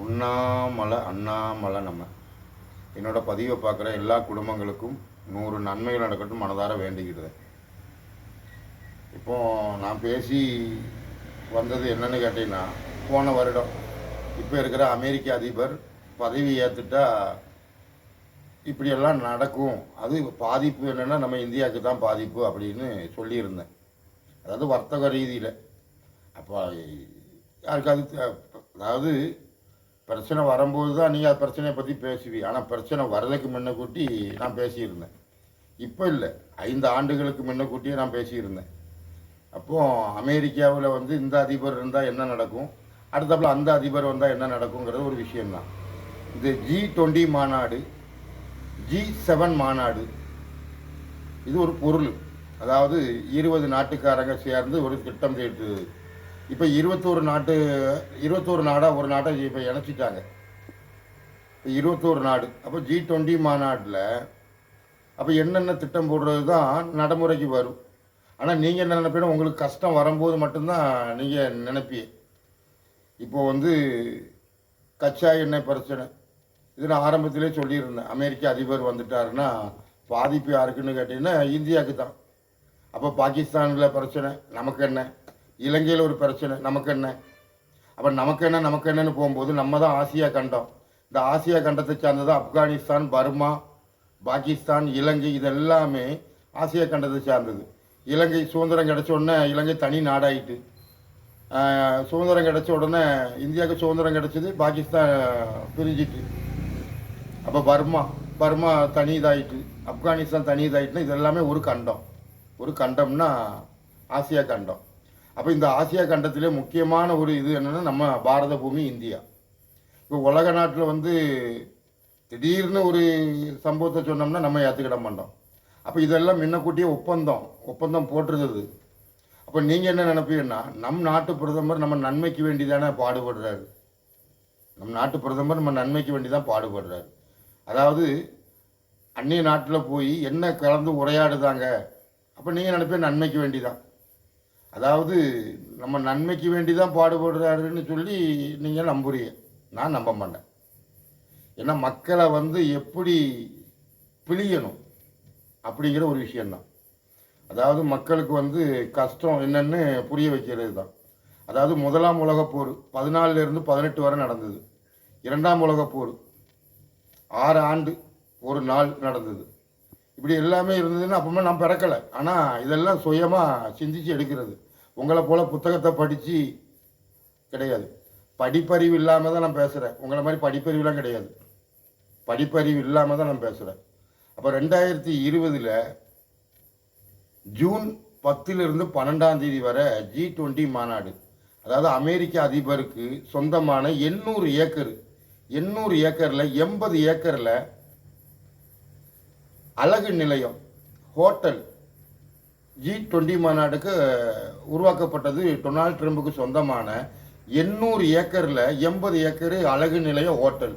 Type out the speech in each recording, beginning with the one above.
உண்ணாமலை அண்ணாமலை நம்ம என்னோட பதிவை பார்க்குற எல்லா குடும்பங்களுக்கும் 100 நன்மைகள் நடக்கட்டும் மனதார வேண்டிக்கிடுவேன். இப்போ நான் பேசி வந்தது என்னன்னு கேட்டீங்கன்னா, போன வருடம் இப்போ இருக்கிற அமெரிக்க அதிபர் பதவி ஏற்றுட்டா இப்படியெல்லாம் நடக்கும், அது பாதிப்பு என்னென்னா நம்ம இந்தியாவுக்கு தான் பாதிப்பு அப்படின்னு சொல்லியிருந்தேன். அதாவது வர்த்தக ரீதியில். அப்போ யாருக்காவது அதாவது பிரச்சனை வரும்போது தான் நீங்கள் அது பிரச்சனையை பற்றி பேசுவீங்க. ஆனால் பிரச்சனை வர்றதுக்கு முன்னக்கூட்டி நான் பேசியிருந்தேன். இப்போ இல்லை, 5 ஆண்டுகளுக்கு முன்னக்கூட்டியே நான் பேசியிருந்தேன். அப்போது அமெரிக்காவில் வந்து இந்த அதிபர் இருந்தால் என்ன நடக்கும், அடுத்தப்பில் அந்த அதிபர் வந்தால் என்ன நடக்குங்கிறது ஒரு விஷயந்தான். இது G20 மாநாடு, G7 மாநாடு, இது ஒரு பொருள். அதாவது 20 நாட்டுக்காரங்க சேர்ந்து ஒரு திட்டம் தீட்டு. இப்போ 21 நாடாக ஒரு நாட்டை இப்போ இணைச்சிட்டாங்க. இப்போ 21 நாடு. அப்போ G20 மாநாட்டில் அப்போ என்னென்ன திட்டம் போடுறது தான் நடைமுறைக்கு வரும். ஆனால் நீங்கள் என்ன நினைப்பீங்க, உங்களுக்கு கஷ்டம் வரும்போது மட்டும்தான் நீங்கள் நினைப்பீங்க. இப்போது வந்து கச்சா எண்ணெய் பிரச்சனை, இது நான் ஆரம்பத்திலே சொல்லியிருந்தேன். அமெரிக்க அதிபர் வந்துட்டாருன்னா பாதிப்பு யாருக்குன்னு கேட்டிங்கன்னா இந்தியாவுக்கு தான். அப்போ பாகிஸ்தானில் பிரச்சனை, நமக்கு என்ன? இலங்கையில் ஒரு பிரச்சனை, நமக்கு என்ன? அப்போ நமக்கு என்னன்னு போகும்போது நம்ம தான் ஆசியா கண்டம். இந்த ஆசியா கண்டத்தை சார்ந்தது ஆப்கானிஸ்தான், பர்மா, பாகிஸ்தான், இலங்கை, இதெல்லாமே ஆசியா கண்டத்தை சார்ந்தது. இலங்கை சுதந்திரம் கிடைச்ச உடனே இலங்கை தனி நாடாயிட்டு, சுதந்திரம் கிடைச்ச உடனே இந்தியாவுக்கு சுதந்திரம் கிடைச்சது, பாகிஸ்தான் பிரிஞ்சிட்டு. அப்போ பர்மா தனி இதாயிட்டு, ஆப்கானிஸ்தான் தனி இதாயிட்டுனா இது எல்லாமே ஒரு கண்டம். ஒரு கண்டம்னா ஆசியா கண்டம். அப்போ இந்த ஆசியா கண்டத்திலே முக்கியமான ஒரு இது என்னென்னா நம்ம பாரத பூமி இந்தியா. இப்போ உலக நாட்டில் வந்து திடீர்னு ஒரு சம்பவத்தை சொன்னோம்னா நம்ம ஏற்றுக்கிட மாட்டோம். அப்போ இதெல்லாம் முன்னக்கூட்டியே ஒப்பந்தம் போட்டிருந்தது. அப்போ நீங்கள் என்ன நினைப்பீங்கன்னா, நம் நாட்டு பிரதமர் நம்ம நன்மைக்கு வேண்டி தானே பாடுபடுறாரு. நம் நாட்டு பிரதமர் நம்ம நன்மைக்கு வேண்டி தான் பாடுபடுறாரு. அதாவது அந்நிய நாட்டில் போய் என்ன கலந்து உரையாடுதாங்க. அப்போ நீங்கள் நினைப்பேன் நன்மைக்கு வேண்டி தான். அதாவது நம்ம நன்மைக்கு வேண்டி தான் பாடுபடுறாருன்னு சொல்லி நீங்கள் நம்புறீங்க. நான் நம்ப மாட்டேன். ஏன்னா மக்களை வந்து எப்படி பிழியணும் அப்படிங்கிற ஒரு விஷயந்தான். அதாவது மக்களுக்கு வந்து கஷ்டம் என்னன்னு புரிய வைக்கிறது தான். அதாவது 1ஆம் உலகப்போர் 14லேருந்து 18 வரை நடந்தது. 2ஆம் உலகப்போர் 6 ஆண்டு ஒரு நாள் நடந்தது. இப்படி எல்லாமே இருந்ததுன்னு அப்பவுமே நான் பிறக்கலை. ஆனால் இதெல்லாம் சுயமாக சிந்திச்சு எடுக்கிறது. உங்களை போல் புத்தகத்தை படித்து கிடையாது. படிப்பறிவு இல்லாமல் தான் நான் பேசுகிறேன். உங்களை மாதிரி படிப்பறிவுலாம் கிடையாது. படிப்பறிவு இல்லாமல் தான் நான் பேசுகிறேன். அப்போ 2020 ஜூன் 10லிருந்து 12ஆம் தேதி வரை G20 மாநாடு. அதாவது அமெரிக்க அதிபருக்கு சொந்தமான 800 ஏக்கரில் 80 ஏக்கரில் அழகு நிலையம், ஹோட்டல் G20 மாநாடுக்கு உருவாக்கப்பட்டது. டொனால்ட் ட்ரம்புக்கு சொந்தமான 800 ஏக்கரில் 80 ஏக்கரு அழகு நிலையம், ஹோட்டல்.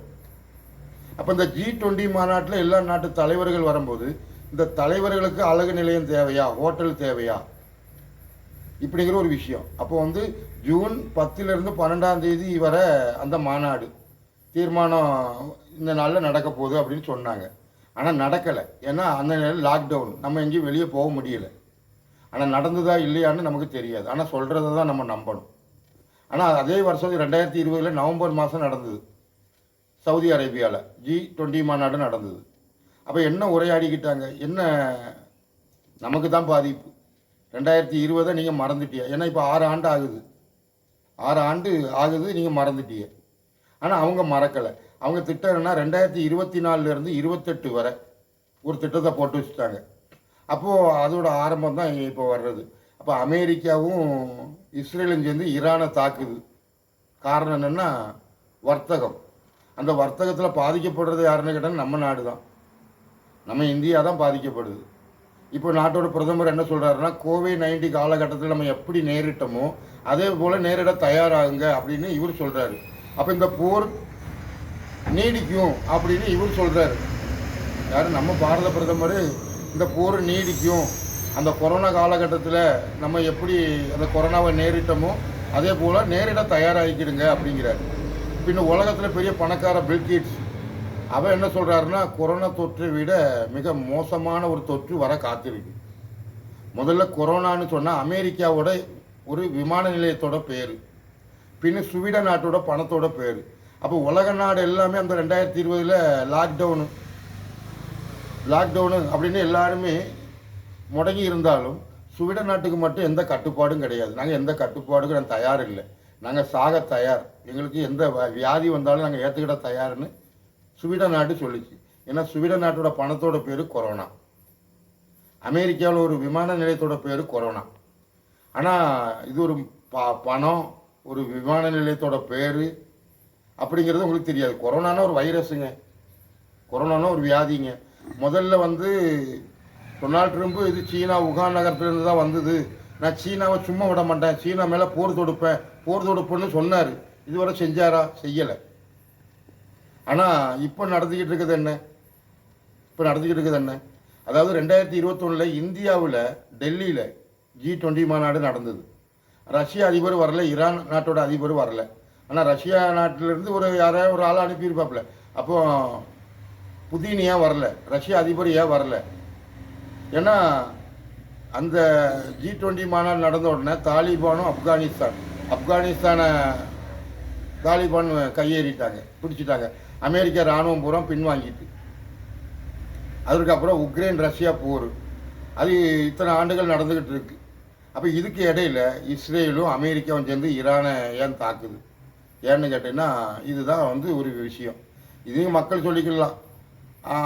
அப்போ இந்த G20 மாநாட்டில் எல்லா நாட்டு தலைவர்கள் வரும்போது இந்த தலைவர்களுக்கு அழகு நிலையம் தேவையா, ஹோட்டல் தேவையா, இப்படிங்கிற ஒரு விஷயம். அப்போ வந்து ஜூன் 10லிருந்து 12ஆம் தேதி வரை அந்த மாநாடு தீர்மானம் இந்த நாளில் நடக்க போகுது அப்படின்னு சொன்னாங்க. ஆனால் நடக்கலை. ஏன்னா அந்த நேரம் லாக்டவுன், நம்ம எங்கேயும் வெளியே போக முடியலை. ஆனால் நடந்ததா இல்லையான்னு நமக்கு தெரியாது. ஆனால் சொல்கிறத தான் நம்ம நம்பணும். ஆனால் அதே வருஷம் 2020 நவம்பர் மாதம் நடந்தது. சவுதி அரேபியாவில் G20 மாநாடு நடந்தது. அப்போ என்ன உரையாடிக்கிட்டாங்க, என்ன நமக்கு தான் பாதிப்பு. 2020 நீங்கள் மறந்துட்டீங்க. ஏன்னா இப்போ 6 ஆண்டு ஆகுது. 6 ஆண்டு ஆகுது, நீங்கள் மறந்துட்டீங்க. ஆனால் அவங்க மறக்கலை. அவங்க திட்டம் என்னன்னா 2024லேருந்து 28 வரை ஒரு திட்டத்தை போட்டு வச்சுட்டாங்க. அப்போது அதோட ஆரம்பம் தான் இப்போ வர்றது. அப்போ அமெரிக்காவும் இஸ்ரேலும் சேர்ந்து ஈரானை தாக்குது. காரணம் என்னென்னா வர்த்தகம். அந்த வர்த்தகத்தில் பாதிக்கப்படுறது யாருன்னு கேட்டால் நம்ம நாடு தான், நம்ம இந்தியா தான் பாதிக்கப்படுது. இப்போ நாட்டோட பிரதமர் என்ன சொல்கிறாருன்னா, COVID-19 காலகட்டத்தில் நம்ம எப்படி நேரிட்டோமோ அதே போல் நேரிட தயாராகுங்க அப்படின்னு இவர் சொல்கிறாரு. அப்போ இந்த போர் நீடிக்கும் அப்படின்னு இவர் சொல்கிறாரு. யார்? நம்ம பாரத பிரதமர். இந்த போர் நீடிக்கும், அந்த கொரோனா காலகட்டத்தில் நம்ம எப்படி அந்த கொரோனாவை நேரிட்டோமோ அதே போல் நேரிட தயாராகிக்கிடுங்க அப்படிங்கிறாரு. பின்ன உலகத்தில் பெரிய பணக்கார பில்கேட்ஸ் அவன் என்ன சொல்கிறாருன்னா கொரோனா தொற்றை விட மிக மோசமான ஒரு தொற்று வர காத்திருக்கு. முதல்ல கொரோனான்னு சொன்னால் அமெரிக்காவோட ஒரு விமான நிலையத்தோட பேர், பின்ன ஸ்வீடன் நாட்டோட பணத்தோட பேர். அப்போ உலக நாடு எல்லாமே அந்த 2020 லாக்டவுனு அப்படின்னு எல்லாருமே முடங்கி இருந்தாலும் ஸ்வீடன் நாட்டுக்கு மட்டும் எந்த கட்டுப்பாடும் கிடையாது. நாங்கள் எந்த கட்டுப்பாடுக்கும் நான் தயார் இல்லை, நாங்கள் சாக தயார், எங்களுக்கு எந்த வியாதி வந்தாலும் நாங்கள் ஏற்றுக்கிட தயார்னு ஸ்வீடன் நாட்டு சொல்லிச்சு. ஏன்னா ஸ்வீடன் நாட்டோட பணத்தோட பேர் கொரோனா, அமெரிக்காவில் ஒரு விமான நிலையத்தோட பேர் கொரோனா. ஆனால் இது ஒரு பணம், ஒரு விமான நிலையத்தோட பேர் அப்படிங்கிறது உங்களுக்கு தெரியாது. கொரோனானா ஒரு வைரஸுங்க, கொரோனானா ஒரு வியாதிங்க. முதல்ல டொனால்ட் ட்ரம்ப் இது சீனா உகான் நகரத்துலேருந்து தான் வந்தது, நான் சீனாவை சும்மா விட மாட்டேன், சீனா மேலே போர் தொடுப்பேன்னு சொன்னார். இதுவரை செஞ்சாரா? செய்யலை. ஆனால் இப்போ நடந்துக்கிட்டு இருக்குது என்ன? அதாவது 2021 இந்தியாவில் டெல்லியில் G20 மாநாடு நடந்தது. ரஷ்ய அதிபர் வரல, ஈரான் நாட்டோட அதிபர் வரல. ஆனால் ரஷ்யா நாட்டிலேருந்து யாராவது ஒரு ஆளை அனுப்பியிருப்பாப்புல. அப்போ புதின் ஏன் வரல, ரஷ்ய அதிபர் ஏன் வரல? ஏன்னா அந்த G20 மாநாடு நடந்த உடனே தாலிபானும் ஆப்கானிஸ்தானை தாலிபான் கையேறிட்டாங்க, பிடிச்சிட்டாங்க. அமெரிக்கா இராணுவம் பூரா பின்வாங்கிட்டு, அதுக்கப்புறம் உக்ரைன் ரஷ்யா போர், அது இத்தனை ஆண்டுகள் நடந்துக்கிட்டு இருக்கு. அப்போ இதுக்கு இடையில இஸ்ரேலும் அமெரிக்காவும் சேர்ந்து ஈரானை ஏன் தாக்குது? ஏன்னு கேட்டீங்கன்னா இதுதான் ஒரு விஷயம். இதையும் மக்கள் சொல்லிக்கலாம்,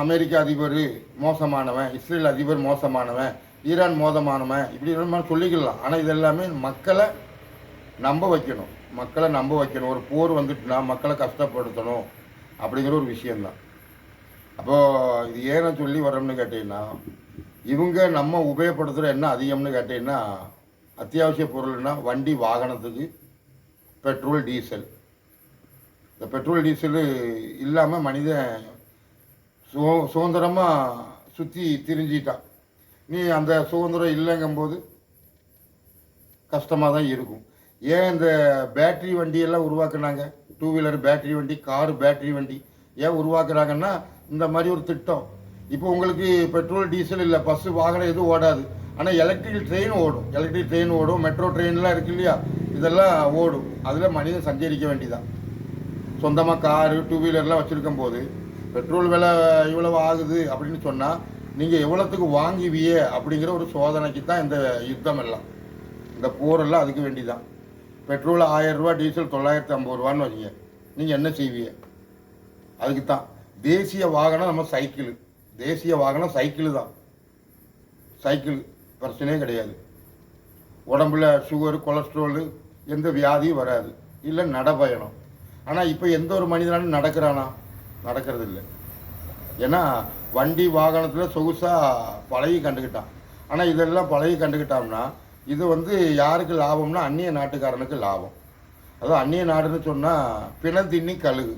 அமெரிக்க அதிபர் மோசமானவன், இஸ்ரேல் அதிபர் மோசமானவன், ஈரான் மோசமானவன், இப்படி சொல்லிக்கலாம். ஆனால் இது எல்லாமே மக்களை நம்ப வைக்கணும். ஒரு போர் வந்துட்டுனா மக்களை கஷ்டப்படுத்தணும் அப்படிங்கிற ஒரு விஷயந்தான். அப்போது இது ஏன்னு சொல்லி வரோம்னு கேட்டிங்கன்னா, இவங்க நம்ம உபயோகப்படுத்துகிற என்ன அதிகம்னு கேட்டிங்கன்னா, அத்தியாவசிய பொருள்னா வண்டி வாகனத்துக்கு பெட்ரோல் டீசல். இந்த பெட்ரோல் டீசலு இல்லாமல் மனிதன் சுதந்திரமாக சுற்றி திரிஞ்சிட்டான். நீ அந்த சுதந்திரம் இல்லைங்கும்போது கஷ்டமாக தான் இருக்கும். ஏன் இந்த பேட்ரி வண்டியெல்லாம் உருவாக்குனாங்க? 2 வீலர் பேட்ரி வண்டி, காரு பேட்ரி வண்டி ஏன் உருவாக்குறாங்கன்னா இந்த மாதிரி ஒரு திட்டம். இப்போ உங்களுக்கு பெட்ரோல் டீசல் இல்லை, பஸ்ஸு வாகனம் எதுவும் ஓடாது. ஆனால் எலக்ட்ரிக் ட்ரெயின் ஓடும், மெட்ரோ ட்ரெயின்லாம் இருக்கு இல்லையா, இதெல்லாம் ஓடும். அதில் மனிதன் சஞ்சரிக்க வேண்டியதான். சொந்தமாக காரு 2 வீலர்லாம் வச்சுருக்கும் போது பெட்ரோல் விலை இவ்வளவு ஆகுது அப்படின்னு சொன்னால் நீங்கள் எவ்வளோத்துக்கு வாங்குவியே அப்படிங்கிற ஒரு சோதனைக்கு தான் இந்த யுத்தம் எல்லாம், இந்த போரெல்லாம் அதுக்கு வேண்டி தான். பெட்ரோல் 1000 ரூபா, டீசல் 950 ரூபான்னு வச்சுங்க, நீங்கள் என்ன செய்வீங்க? அதுக்கு தான் தேசிய வாகனம் நம்ம சைக்கிள் தான். சைக்கிள் பிரச்சனையே கிடையாது. உடம்புல சுகரு, கொலஸ்ட்ராலு, எந்த வியாதியும் வராது. இல்லை நடைப்பயணம். ஆனால் இப்போ எந்த ஒரு மனிதனாலும் நடக்கிறானா? நடக்கிறது இல்லை. ஏன்னா வண்டி வாகனத்தில் சொகுசாக பழகி கண்டுக்கிட்டான். ஆனால் இதெல்லாம் பழகி கண்டுக்கிட்டோம்னா இது யாருக்கு லாபம்னா அந்நிய நாட்டுக்காரனுக்கு லாபம். அதுவும் அந்நிய நாடுன்னு சொன்னால் பிணந்தின்னி கழுகு,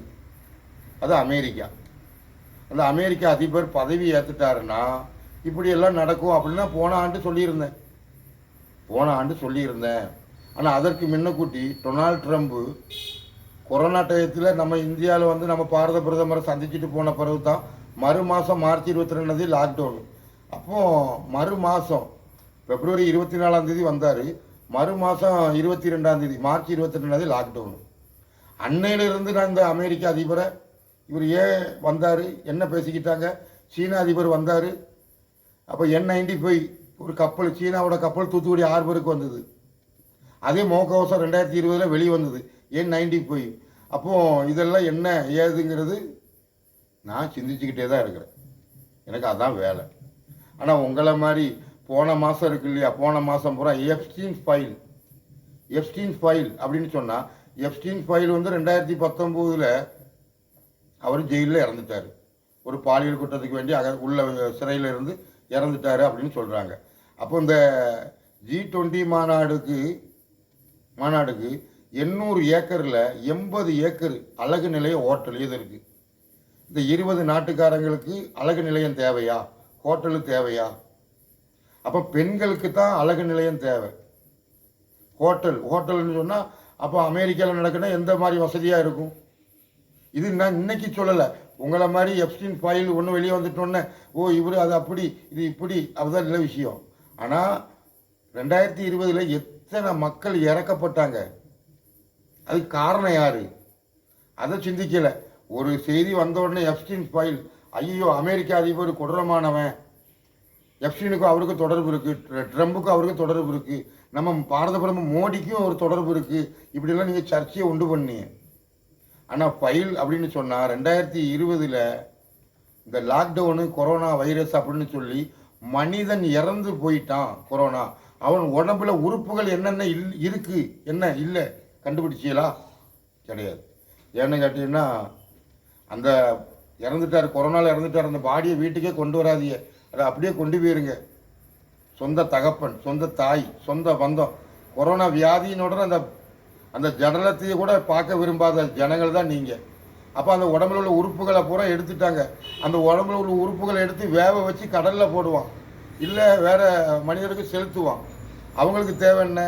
அது அமெரிக்கா. அந்த அமெரிக்கா அதிபர் பதவி ஏற்றுட்டாருன்னா இப்படியெல்லாம் நடக்கும் அப்படின்னு போன ஆண்டு சொல்லியிருந்தேன். ஆனால் அதற்கு முன்னக்கூட்டி டொனால்ட் ட்ரம்ப்பு கொரோனா டயத்தில் நம்ம இந்தியாவில் நம்ம பாரத பிரதமரை சந்திச்சுட்டு போன பிறகு தான் மறு மாதம் மார்ச் 22 லாக்டவுனு. அப்போது மறு மாதம் பிப்ரவரி 24 வந்தார், மறு மாதம் 22 மார்ச் 22 லாக்டவுனு. அன்னையிலிருந்து நான் இந்த அமெரிக்க அதிபரை இவர் ஏன் வந்தார், என்ன பேசிக்கிட்டாங்க? சீனா அதிபர் வந்தார். அப்போ N95 ஒரு கப்பல், சீனாவோட கப்பல் தூத்துக்குடி ஹார்பருக்கு வந்தது. அதே முகக்கவசம் 2020 வெளியே வந்தது, N95. அப்போது இதெல்லாம் என்ன ஏதுங்கிறது நான் சிந்திச்சுக்கிட்டே தான் இருக்கிறேன். எனக்கு அதான் வேலை. ஆனால் உங்களை மாதிரி போன மாதம் இருக்கு இல்லையா, போன மாதம் பூரா எப்ஸ்டீன் ஃபைல் அப்படின்னு சொன்னால், எப்ஸ்டீன் ஃபைல் 2019 அவர் ஜெயிலில் இறந்துட்டார். ஒரு பாலியல் குற்றத்துக்கு வேண்டி உள்ள சிறையில் இருந்து இறந்துட்டார் அப்படின்னு சொல்கிறாங்க. அப்போ இந்த G20 மாநாடுக்கு 800 ஏக்கரில் 80 ஏக்கர் அழகு நிலைய ஹோட்டல் இது இருக்குது. இந்த 20 நாட்டுக்காரங்களுக்கு அழகு நிலையம் தேவையா, ஹோட்டலு தேவையா? அப்போ பெண்களுக்கு தான் அழகு நிலையம் தேவை. ஹோட்டல்னு சொன்னால் அப்போ அமெரிக்காவில் நடக்குன்னா எந்த மாதிரி வசதியாக இருக்கும்? இது நான் இன்னைக்கு சொல்லலை. உங்களை மாதிரி எப்ஸ்டீன் ஃபைல் ஒன்று வெளியே வந்துட்டோன்னே ஓ இவர் அது அப்படி இது இப்படி அதுதான் இல்லை விஷயம். ஆனால் 2020 எத்தனை மக்கள் இறக்கப்பட்டாங்க, அதுக்கு காரணம் யார்? அதை சிந்திக்கலை. ஒரு செய்தி வந்த உடனே எப்ஸ்டீன் ஃபைல், ஐயோ அமெரிக்க அதிபர் கொடூரமானவன், எப்ஸ்டீனுக்கும் அவருக்கும் தொடர்பு இருக்குது, ட்ரம்புக்கும் அவருக்கும் தொடர்பு இருக்குது, நம்ம பாரத பிரதமர் மோடிக்கும் ஒரு தொடர்பு இருக்குது, இப்படிலாம் நீங்கள் சர்ச்சையை உண்டு பண்ணி. ஆனால் ஃபைல் அப்படின்னு சொன்னால் 2020 இந்த லாக்டவுனு கொரோனா வைரஸ் அப்படின்னு சொல்லி மனிதன் இறந்து போயிட்டான். கொரோனா அவன் உடம்புல உறுப்புகள் என்னென்ன இருக்குது என்ன இல்லை கண்டுபிடிச்சியலா? கிடையாது. ஏன்னு கேட்டீங்கன்னா அந்த இறந்துட்டார், கொரோனாவில் இறந்துட்டார், அந்த பாடியை வீட்டுக்கே கொண்டு வராதிய, அதை அப்படியே கொண்டு போயிருங்க. சொந்த தகப்பன், சொந்த தாய், சொந்த பந்தம் கொரோனா வியாதியினோட அந்த அந்த ஜடலத்தையே கூட பார்க்க விரும்பாத ஜனங்கள் தான் நீங்கள். அப்போ அந்த உடம்புல உள்ள உறுப்புகளை பூரா எடுத்துட்டாங்க. அந்த உடம்புல உள்ள உறுப்புகளை எடுத்து வேக வச்சு கடலில் போடுவான், இல்லை வேறு மனிதருக்கு செலுத்துவான். அவங்களுக்கு தேவை என்ன?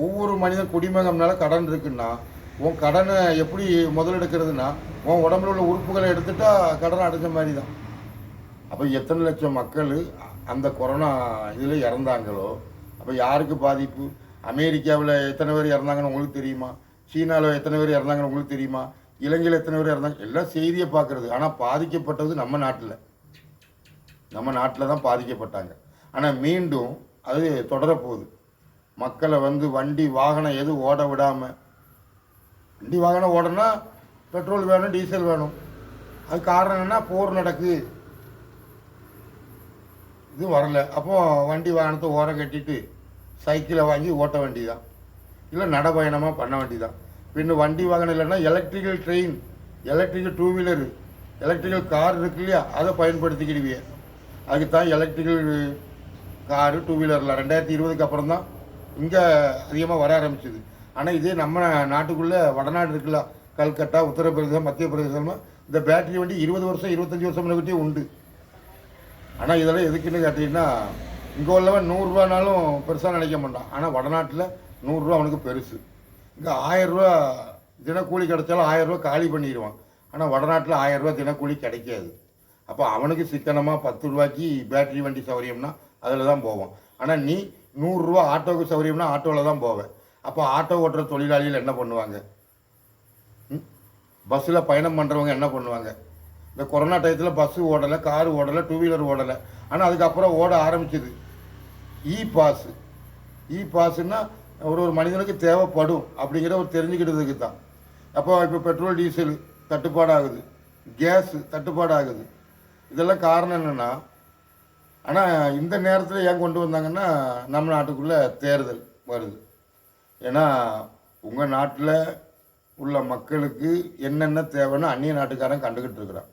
ஒவ்வொரு மனிதன் குடிமகம்னால கடன் இருக்குன்னா உன் கடனை எப்படி முதலெடுக்கிறதுனா உன் உடம்புல உள்ள உறுப்புகளை எடுத்துட்டா கடனை அடைஞ்ச மாதிரி தான். அப்போ எத்தனை லட்சம் மக்கள் அந்த கொரோனா இதில் இறந்தாங்களோ, அப்போ யாருக்கு பாதிப்பு? அமெரிக்காவில் எத்தனை பேர் இறந்தாங்கன்னு உங்களுக்கு தெரியுமா? சீனாவில் எத்தனை பேர் இறந்தாங்கன்னு உங்களுக்கு தெரியுமா? இலங்கையில் எத்தனை பேர் இறந்தாங்க? எல்லாம் செய்தியை பார்க்குறது. ஆனால் பாதிக்கப்பட்டது நம்ம நாட்டில் தான் பாதிக்கப்பட்டாங்க. ஆனால் மீண்டும் அது தொடரப்போகுது. மக்களை வண்டி வாகனம் எது ஓட விடாமல், வண்டி வாகனம் ஓடனா பெட்ரோல் வேணும், டீசல் வேணும். அது காரணம் என்ன? போர் நடக்கு, இது வரல. அப்போது வண்டி வாகனத்தை ஓரம் கட்டிட்டு சைக்கிளை வாங்கி ஓட்ட வேண்டிதான், இல்லை நடைபயணமாக பண்ண வேண்டிதான். பின்ன வண்டி வாகனம் இல்லைன்னா electrical train, electrical two wheeler, electrical car இருக்கு இல்லையா, அதை பயன்படுத்திக்கிடுவியே. அதுக்கு தான் எலக்ட்ரிக்கல் காரு டூ வீலரில் 2020 அப்புறம் தான் இங்கே அதிகமாக வர ஆரம்பிச்சிது. ஆனால் இதே நம்ம நாட்டுக்குள்ளே வடநாடு இருக்குல்ல, கல்கட்டா, உத்தரப்பிரதேசம், மத்திய பிரதேசம், இந்த பேட்டரி வண்டி 20 வருஷம் 25 வருஷம் முன்னாடியே உண்டு. ஆனால் இதெல்லாம் எதுக்குன்னு கேட்டிங்கன்னா, இங்கே உள்ளவன் 100 ரூபானாலும் பெருசாக நினைக்க மாட்டான். ஆனால் வடநாட்டில் 100 ரூபா அவனுக்கு பெருசு. இங்கே 1000 ரூபா தினக்கூலி கிடைச்சாலும் 1000 ரூபா காலி பண்ணிடுவான். ஆனால் வடநாட்டில் 1000 ரூபா தினக்கூலி கிடைக்காது. அப்போ அவனுக்கு சிக்கனமாக 10 ரூபாய்க்கு பேட்டரி வண்டி சௌகரியம்னா அதில் தான் போவான். ஆனால் நீ 100 ரூபா ஆட்டோவுக்கு சௌகரியம்னா ஆட்டோவில் தான் போவேன். அப்போ ஆட்டோ ஓட்டுற தொழிலாளிகள் என்ன பண்ணுவாங்க? பஸ்ஸில் பயணம் பண்ணுறவங்க என்ன பண்ணுவாங்க? இந்த கொரோனா டயத்தில் பஸ்ஸு ஓடலை, காரு ஓடலை, டூ வீலர் ஓடலை. ஆனால் அதுக்கப்புறம் ஓட ஆரம்பிச்சிது இ பாஸுன்னா ஒரு மனிதனுக்கு தேவைப்படும் அப்படிங்கிற ஒரு தெரிஞ்சுக்கிட்டதுக்கு தான். அப்போ இப்போ பெட்ரோல் டீசல் தட்டுப்பாடாகுது, கேஸு தட்டுப்பாடாகுது. இதெல்லாம் காரணம் என்னென்னா, ஆனால் இந்த நேரத்தில் ஏன் கொண்டு வந்தாங்கன்னா, நம்ம நாட்டுக்குள்ளே தேர்தல் வருது. ஏன்னா உங்கள் நாட்டில் உள்ள மக்களுக்கு என்னென்ன தேவைன்னு அந்நிய நாட்டுக்காரன் கண்டுக்கிட்டு இருக்கிறான்.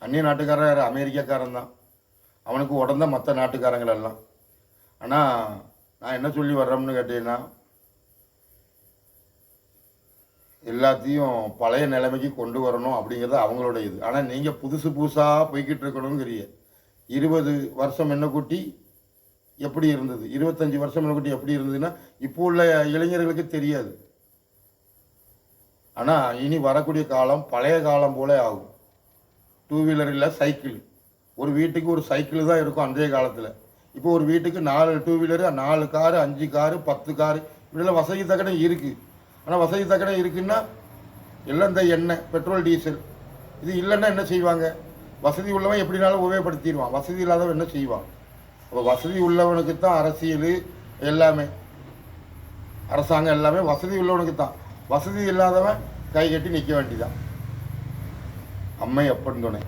அந்நிய நாட்டுக்காரன் யார்? அமெரிக்காக்காரன் தான். அவனுக்கு உடந்த மற்ற நாட்டுக்காரங்கள் எல்லாம். ஆனால் நான் என்ன சொல்லி வர்றோம்னு கேட்டீங்கன்னா, எல்லாத்தையும் பழைய நிலைமைக்கு கொண்டு வரணும் அப்படிங்கிறது அவங்களோட இது. ஆனால் நீங்கள் புதுசாக போய்கிட்டு இருக்கணுங்கிறிய. 20 வருஷம் முன்னக்கூட்டி எப்படி இருந்தது, 25 வருஷம் முன்னக்கூட்டி எப்படி இருந்ததுன்னா இப்போ உள்ள இளைஞர்களுக்கு தெரியாது. ஆனால் இனி வரக்கூடிய காலம் பழைய காலம் போல ஆகும். டூ வீலர் இல்லை, சைக்கிள். ஒரு வீட்டுக்கு ஒரு சைக்கிள் தான் இருக்கும் அன்றைய காலத்தில். இப்போ ஒரு வீட்டுக்கு 4 two wheeler, 4 car, 5 car, 10 car, இப்படிலாம் வசதி தக்கனை இருக்குது. ஆனால் வசதி தக்கனை இருக்குன்னா எல்லாம் இந்த எண்ணெய், பெட்ரோல், டீசல் இது இல்லைன்னா என்ன செய்வாங்க? வசதி உள்ளவன் எப்படினாலும் உபயோகப்படுத்திடுவான், வசதி இல்லாதவன் என்ன செய்வான்? அப்போ வசதி உள்ளவனுக்கு தான் அரசியல் எல்லாமே, அரசாங்கம் எல்லாமே வசதி உள்ளவனுக்கு தான். வசதி இல்லாதவன் கை கட்டி நிற்க வேண்டிதான். அம்மை அப்பன் துணை.